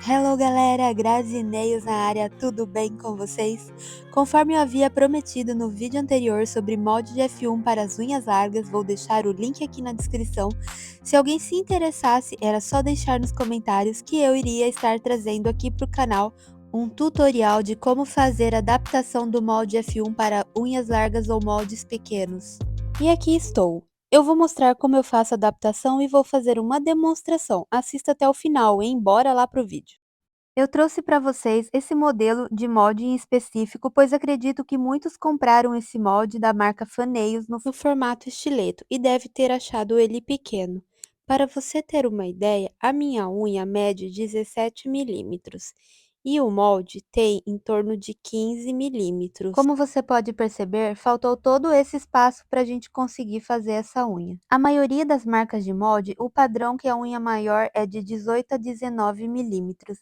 Hello galera, Grazi Nails na área, tudo bem com vocês? Conforme eu havia prometido no vídeo anterior sobre molde de F1 para as unhas largas, vou deixar o link aqui na descrição. Se alguém se interessasse, era só deixar nos comentários que eu iria estar trazendo aqui para o canal um tutorial de como fazer a adaptação do molde F1 para unhas largas ou moldes pequenos. E aqui estou. Eu vou mostrar como eu faço a adaptação e vou fazer uma demonstração. Assista até o final, hein? Bora lá pro vídeo. Eu trouxe para vocês esse modelo de molde em específico, pois acredito que muitos compraram esse molde da marca Faneios no formato estileto e deve ter achado ele pequeno. Para você ter uma ideia, a minha unha mede 17 milímetros e o molde tem em torno de 15 milímetros. Como você pode perceber, faltou todo esse espaço para a gente conseguir fazer essa unha. A maioria das marcas de molde, o padrão que a unha maior é de 18 a 19 milímetros.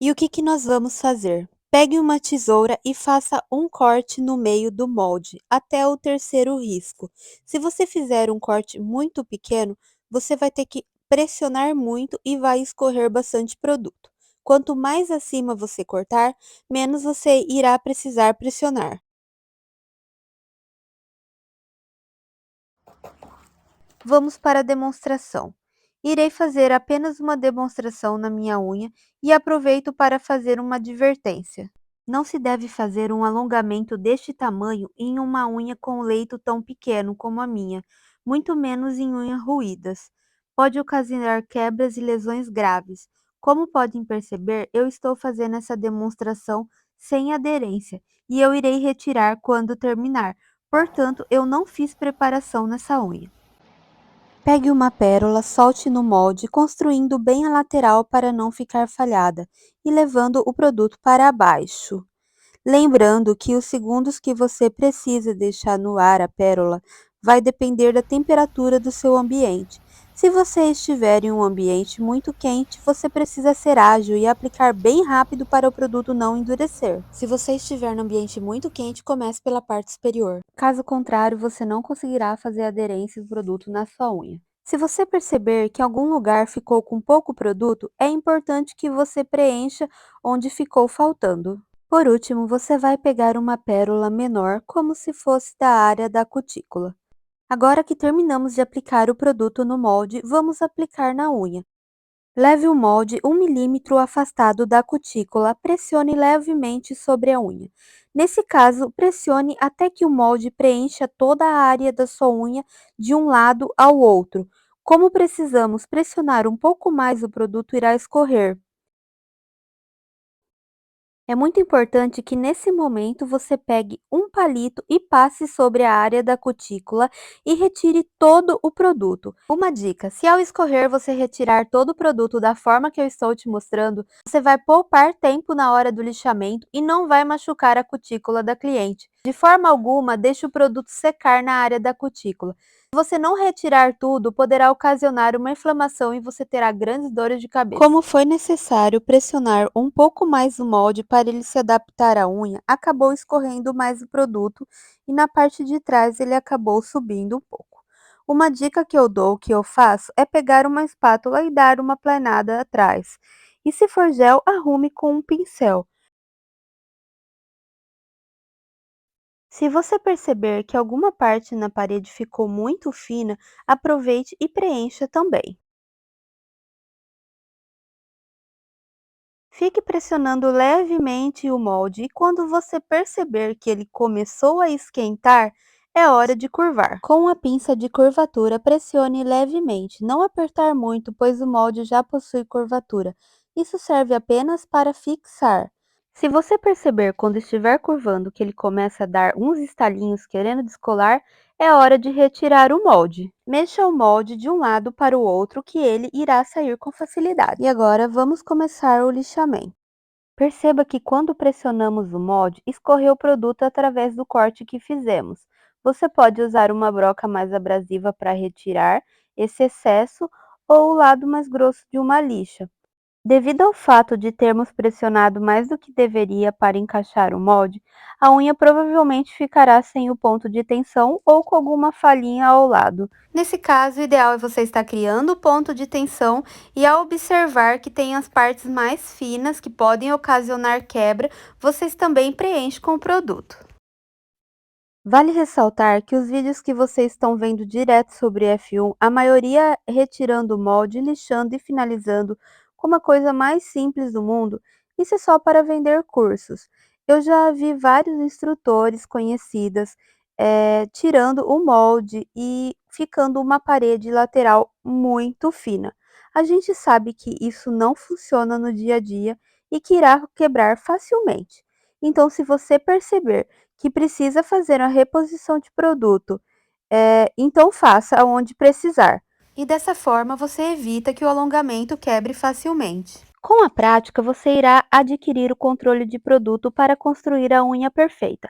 E o que nós vamos fazer? Pegue uma tesoura e faça um corte no meio do molde, até o terceiro risco. Se você fizer um corte muito pequeno, você vai ter que pressionar muito e vai escorrer bastante produto. Quanto mais acima você cortar, menos você irá precisar pressionar. Vamos para a demonstração. Irei fazer apenas uma demonstração na minha unha e aproveito para fazer uma advertência. Não se deve fazer um alongamento deste tamanho em uma unha com leito tão pequeno como a minha, muito menos em unhas roídas. Pode ocasionar quebras e lesões graves. Como podem perceber, eu estou fazendo essa demonstração sem aderência e eu irei retirar quando terminar. Portanto, eu não fiz preparação nessa unha. Pegue uma pérola, solte no molde, construindo bem a lateral para não ficar falhada e levando o produto para baixo. Lembrando que os segundos que você precisa deixar no ar a pérola vai depender da temperatura do seu ambiente. Se você estiver em um ambiente muito quente, você precisa ser ágil e aplicar bem rápido para o produto não endurecer. Se você estiver no ambiente muito quente, comece pela parte superior. Caso contrário, você não conseguirá fazer a aderência do produto na sua unha. Se você perceber que algum lugar ficou com pouco produto, é importante que você preencha onde ficou faltando. Por último, você vai pegar uma pérola menor, como se fosse da área da cutícula. Agora que terminamos de aplicar o produto no molde, vamos aplicar na unha. Leve o molde 1 milímetro afastado da cutícula, pressione levemente sobre a unha. Nesse caso, pressione até que o molde preencha toda a área da sua unha de um lado ao outro. Como precisamos pressionar um pouco mais, o produto irá escorrer. É muito importante que nesse momento você pegue um palito e passe sobre a área da cutícula e retire todo o produto. Uma dica: se ao escorrer você retirar todo o produto da forma que eu estou te mostrando, você vai poupar tempo na hora do lixamento e não vai machucar a cutícula da cliente. De forma alguma, deixe o produto secar na área da cutícula. Se você não retirar tudo, poderá ocasionar uma inflamação e você terá grandes dores de cabeça. Como foi necessário pressionar um pouco mais o molde para ele se adaptar à unha, acabou escorrendo mais o produto e na parte de trás ele acabou subindo um pouco. Uma dica que eu dou, que eu faço, é pegar uma espátula e dar uma planada atrás. E se for gel, arrume com um pincel. Se você perceber que alguma parte na parede ficou muito fina, aproveite e preencha também. Fique pressionando levemente o molde e quando você perceber que ele começou a esquentar, é hora de curvar. Com a pinça de curvatura, pressione levemente, não apertar muito, pois o molde já possui curvatura. Isso serve apenas para fixar. Se você perceber quando estiver curvando que ele começa a dar uns estalinhos querendo descolar, é hora de retirar o molde. Mexa o molde de um lado para o outro que ele irá sair com facilidade. E agora vamos começar o lixamento. Perceba que quando pressionamos o molde, escorreu o produto através do corte que fizemos. Você pode usar uma broca mais abrasiva para retirar esse excesso ou o lado mais grosso de uma lixa. Devido ao fato de termos pressionado mais do que deveria para encaixar o molde, a unha provavelmente ficará sem o ponto de tensão ou com alguma falhinha ao lado. Nesse caso, o ideal é você estar criando o ponto de tensão e, ao observar que tem as partes mais finas que podem ocasionar quebra, vocês também preenchem com o produto. Vale ressaltar que os vídeos que vocês estão vendo direto sobre F1, a maioria retirando o molde, lixando e finalizando como a coisa mais simples do mundo, isso é só para vender cursos. Eu já vi vários instrutores conhecidas tirando o molde e ficando uma parede lateral muito fina. A gente sabe que isso não funciona no dia a dia e que irá quebrar facilmente. Então, se você perceber que precisa fazer a reposição de produto, então faça onde precisar. E dessa forma você evita que o alongamento quebre facilmente. Com a prática, você irá adquirir o controle de produto para construir a unha perfeita.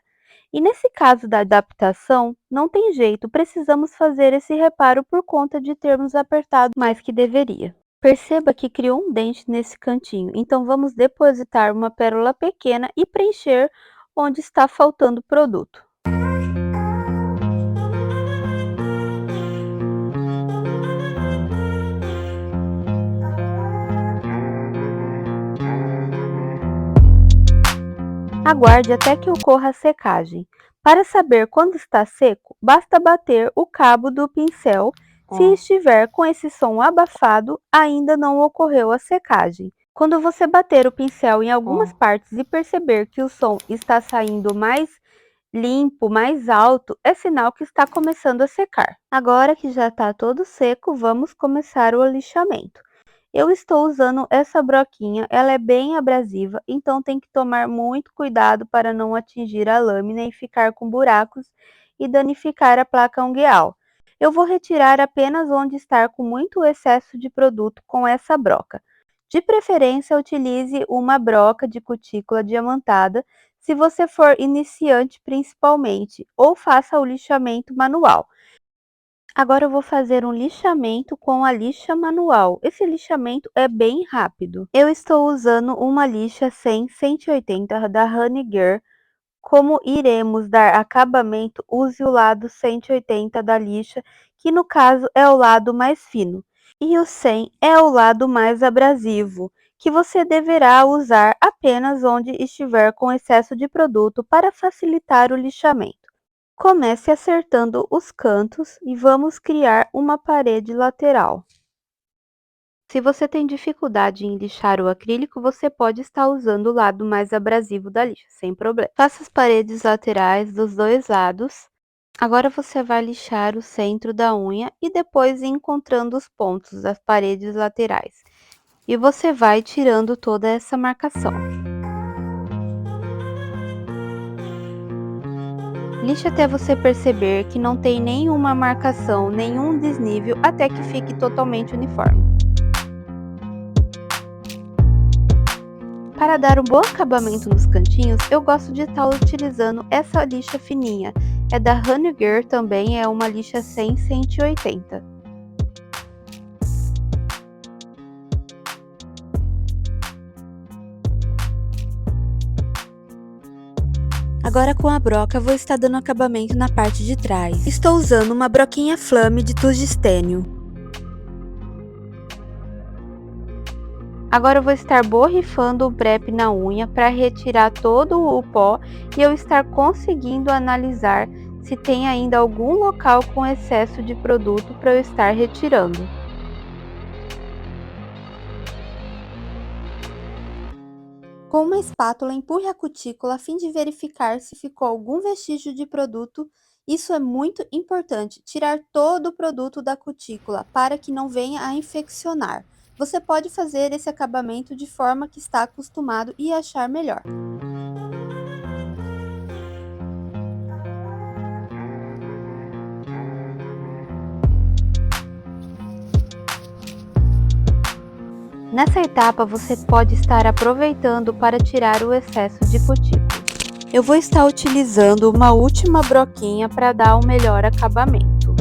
E nesse caso da adaptação, não tem jeito, precisamos fazer esse reparo por conta de termos apertado mais que deveria. Perceba que criou um dente nesse cantinho, então vamos depositar uma pérola pequena e preencher onde está faltando produto. Aguarde até que ocorra a secagem. Para saber quando está seco, basta bater o cabo do pincel. Se estiver com esse som abafado, ainda não ocorreu a secagem. Quando você bater o pincel em algumas partes e perceber que o som está saindo mais limpo, mais alto, é sinal que está começando a secar. Agora que já está todo seco, vamos começar o lixamento. Eu estou usando essa broquinha, ela é bem abrasiva, então tem que tomar muito cuidado para não atingir a lâmina e ficar com buracos e danificar a placa ungueal. Eu vou retirar apenas onde está com muito excesso de produto com essa broca. De preferência, utilize uma broca de cutícula diamantada, se você for iniciante principalmente, ou faça o lixamento manual. Agora eu vou fazer um lixamento com a lixa manual. Esse lixamento é bem rápido. Eu estou usando uma lixa 100-180 da Honeygirl. Como iremos dar acabamento, use o lado 180 da lixa, que no caso é o lado mais fino. E o 100 é o lado mais abrasivo, que você deverá usar apenas onde estiver com excesso de produto para facilitar o lixamento. Comece acertando os cantos e vamos criar uma parede lateral. Se você tem dificuldade em lixar o acrílico, você pode estar usando o lado mais abrasivo da lixa, sem problema. Faça as paredes laterais dos dois lados. Agora você vai lixar o centro da unha e depois ir encontrando os pontos das paredes laterais. E você vai tirando toda essa marcação. Lixe até você perceber que não tem nenhuma marcação, nenhum desnível, até que fique totalmente uniforme. Para dar um bom acabamento nos cantinhos, eu gosto de estar utilizando essa lixa fininha. É da Honeygirl também, é uma lixa 100-180. Agora com a broca vou estar dando acabamento na parte de trás. Estou usando uma broquinha flame de tungstênio. Agora eu vou estar borrifando o prep na unha para retirar todo o pó e eu estar conseguindo analisar se tem ainda algum local com excesso de produto para eu estar retirando. Com uma espátula, empurre a cutícula a fim de verificar se ficou algum vestígio de produto. Isso é muito importante, tirar todo o produto da cutícula para que não venha a infeccionar. Você pode fazer esse acabamento de forma que está acostumado e achar melhor. Nessa etapa, você pode estar aproveitando para tirar o excesso de cutícula. Eu vou estar utilizando uma última broquinha para dar um melhor acabamento.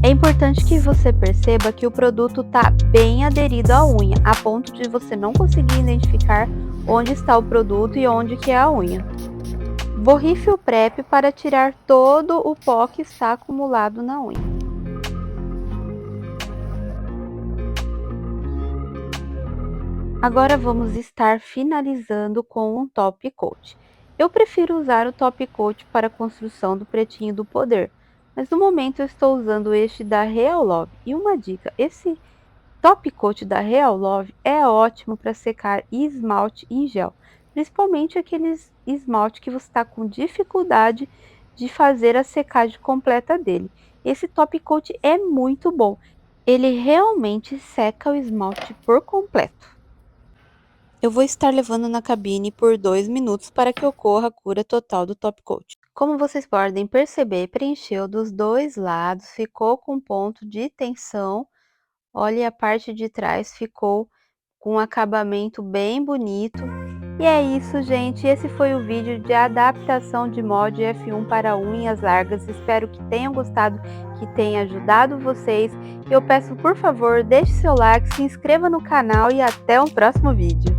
É importante que você perceba que o produto está bem aderido à unha, a ponto de você não conseguir identificar onde está o produto e onde que é a unha. Borrife o prep para tirar todo o pó que está acumulado na unha. Agora vamos estar finalizando com um top coat. Eu prefiro usar o top coat para a construção do pretinho do poder, mas no momento eu estou usando este da Real Love. E uma dica, esse top coat da Real Love é ótimo para secar esmalte em gel, principalmente aqueles esmalte que você está com dificuldade de fazer a secagem completa dele. Esse top coat é muito bom, ele realmente seca o esmalte por completo. Eu vou estar levando na cabine por 2 minutos para que ocorra a cura total do top coat. Como vocês podem perceber, preencheu dos dois lados, ficou com ponto de tensão. Olha, a parte de trás ficou com um acabamento bem bonito. E é isso, gente. Esse foi o vídeo de adaptação de molde F1 para unhas largas. Espero que tenham gostado, que tenha ajudado vocês. Eu peço, por favor, deixe seu like, se inscreva no canal e até o próximo vídeo.